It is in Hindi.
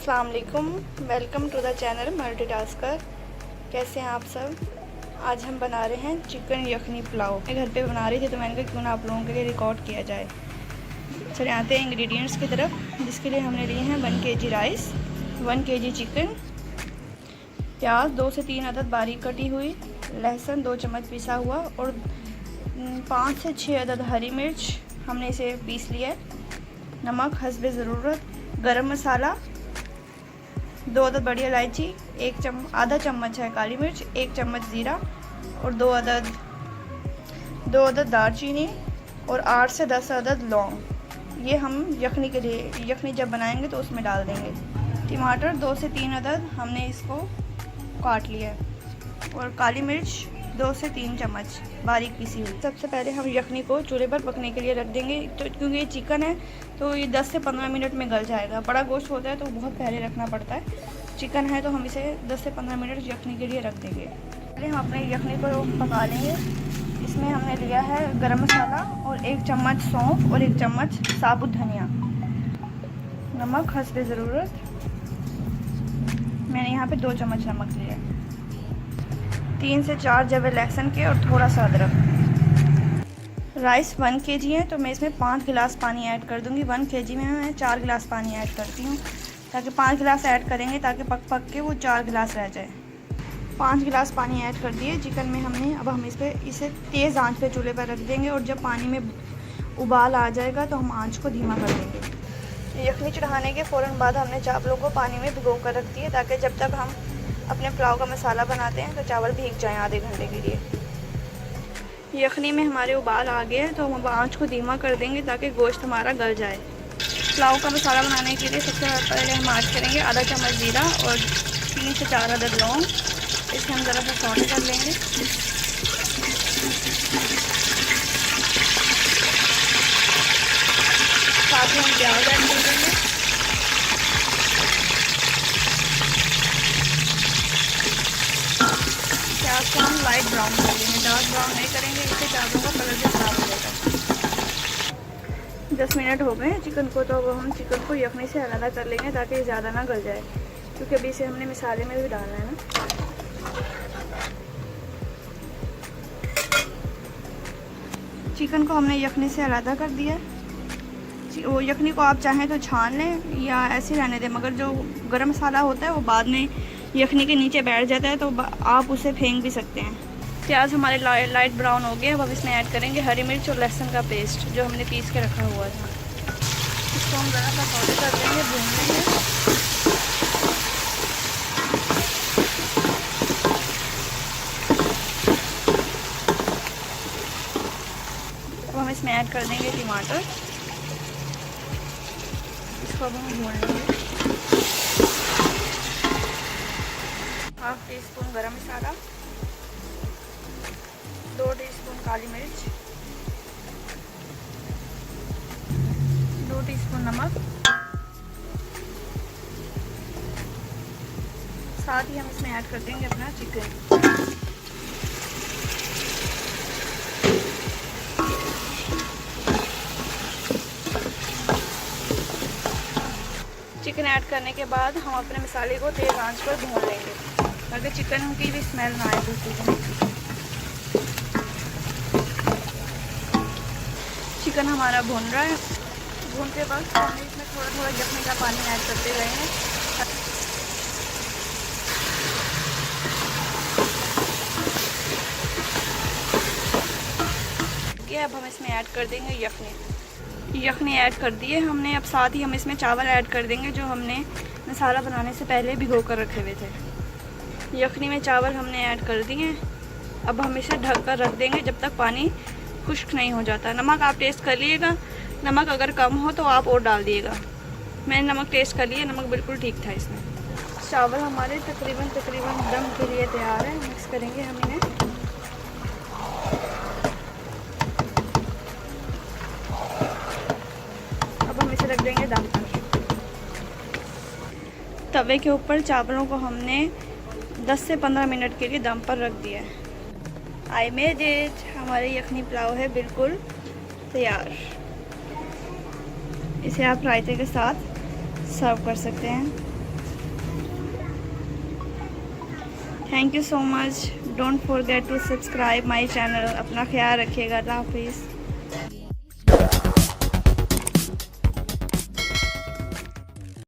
अस्सलाम वालेकुम, welcome to the channel Multitasker. कैसे हैं आप सब। आज हम बना रहे हैं चिकन यखनी पुलाव। मैं घर पे बना रही थी तो मैंने कहा क्यों ना आप लोगों के लिए रिकॉर्ड किया जाए। चले आते हैं इंग्रेडिएंट्स की तरफ, जिसके लिए हमने लिए हैं 1 kg राइस, 1 kg चिकन, प्याज 2 से 3 अदद बारीक कटी हुई, लहसुन 2 चम्मच पिसा हुआ और 5 से 6 अदद हरी मिर्च हमने इसे पीस लिया है, नमक हस्बे ज़रूरत, गरम मसाला 2 अदद बड़ी इलायची, आधा चम्मच है काली मिर्च, 1 चम्मच ज़ीरा और 2 अदद दालचीनी और 8 से 10 अदद लौंग। ये हम यखनी के लिए, यखनी जब बनाएंगे तो उसमें डाल देंगे। टमाटर 2 से 3 अदद हमने इसको काट लिया है और काली मिर्च 2 से 3 चम्मच बारीक पीसी हुई। सबसे पहले हम यखनी को चूल्हे पर पकने के लिए रख देंगे, तो क्योंकि ये चिकन है तो ये 10 से 15 मिनट में गल जाएगा। बड़ा गोश्त होता है तो बहुत पहले रखना पड़ता है, चिकन है तो हम इसे 10 से 15 मिनट यखनी के लिए रख देंगे। पहले हम अपने यखनी को पका लेंगे। इसमें हमने लिया है गरम मसाला और 1 चम्मच सौंफ और 1 चम्मच साबुत धनिया, नमक हस्बे ज़रूरत, मैंने यहाँ पे 2 चम्मच नमक लिया, 3 से 4 जवे लहसुन के और थोड़ा सा अदरक। राइस 1 kg है तो मैं इसमें 5 गिलास पानी ऐड कर दूंगी। 1 kg में मैं 4 गिलास पानी ऐड करती हूँ, ताकि 5 गिलास ऐड करेंगे ताकि पक पक के वो 4 गिलास रह जाए। 5 गिलास पानी ऐड कर दिए चिकन में हमने। अब हम इसे तेज़ आंच पे चूल्हे पर रख देंगे और जब पानी में उबाल आ जाएगा तो हम आंच को धीमा कर देंगे। यखनी चढ़ाने के फ़ौरन बाद हमने चावलों को पानी में भिगो कर रख दिए, ताकि जब तक हम अपने पुलाव का मसाला बनाते हैं तो चावल भीग जाएं आधे घंटे के लिए। यखनी में हमारे उबाल आ गए हैं तो हम आंच को धीमा कर देंगे ताकि गोश्त हमारा गल जाए। पुलाव का मसाला बनाने के लिए सबसे पहले हम ऐड करेंगे आधा चम्मच ज़ीरा और 3 से 4 अदद लौंग। इसे हम ज़रा सा सौटे कर लेंगे। साथ ही हम प्याज ऐड कर देंगे। प्याज को हम लाइट ब्राउन कर देंगे, डार्क ब्राउन नहीं करेंगे, इससे चावलों का कलर भी ख़राब हो जाएगा। 10 मिनट हो गए चिकन को, तो अब हम चिकन को यखनी से अलग कर लेंगे ताकि ज़्यादा ना गल जाए, क्योंकि अभी इसे हमने मसाले में भी डालना है ना। चिकन को हमने यखनी से अलग कर दिया। वो यखनी को आप चाहें तो छान लें या ऐसे रहने दें, मगर जो गरम मसाला होता है वो बाद में यखनी के नीचे बैठ जाता है, तो आप उसे फेंक भी सकते हैं। प्याज हमारे लाइट ब्राउन हो गए। अब हम इसमें ऐड करेंगे हरी मिर्च और लहसुन का पेस्ट जो हमने पीस के रखा हुआ था। इसको हम ज़रा सा सौटे कर देंगे, भून लेंगे। अब हम इसमें ऐड कर देंगे टमाटर, इसको अब हम भून लेंगे। 1/2 टीस्पून गरम मसाला, 2 टीस्पून काली मिर्च, 2 टीस्पून नमक, साथ ही हम इसमें ऐड कर देंगे अपना चिकन। चिकन ऐड करने के बाद हम अपने मसाले को तेज़ आंच पर भून लेंगे ताकि चिकन की भी स्मेल ना आए बिल्कुल। चिकन हमारा भून रहा है। भूनते वक्त हमने इसमें थोड़ा थोड़ा यखनी का पानी ऐड करते गए हैं। अब हम इसमें ऐड कर देंगे यखनी ऐड कर दिए हमने। अब साथ ही हम इसमें चावल ऐड कर देंगे जो हमने मसाला बनाने से पहले भिगो कर रखे हुए थे। यखनी में चावल हमने ऐड कर दिए। अब हम इसे ढक कर रख देंगे जब तक पानी खुश्क नहीं हो जाता। नमक आप टेस्ट कर लीजिएगा, नमक अगर कम हो तो आप और डाल दिएगा। मैंने नमक टेस्ट कर लिया, नमक बिल्कुल ठीक था इसमें। चावल हमारे तकरीबन दम के लिए तैयार है। मिक्स करेंगे हम इन्हें। रख देंगे दम पर। तवे के ऊपर चावलों को हमने 10 से 15 मिनट के लिए दम पर रख दिया है। I made it. हमारे यखनी पुलाव है बिल्कुल तैयार। इसे आप रायते के साथ सर्व कर सकते हैं। Thank you so much. Don't forget to subscribe my channel. अपना ख्याल रखिएगा। अल्लाह हाफिज़।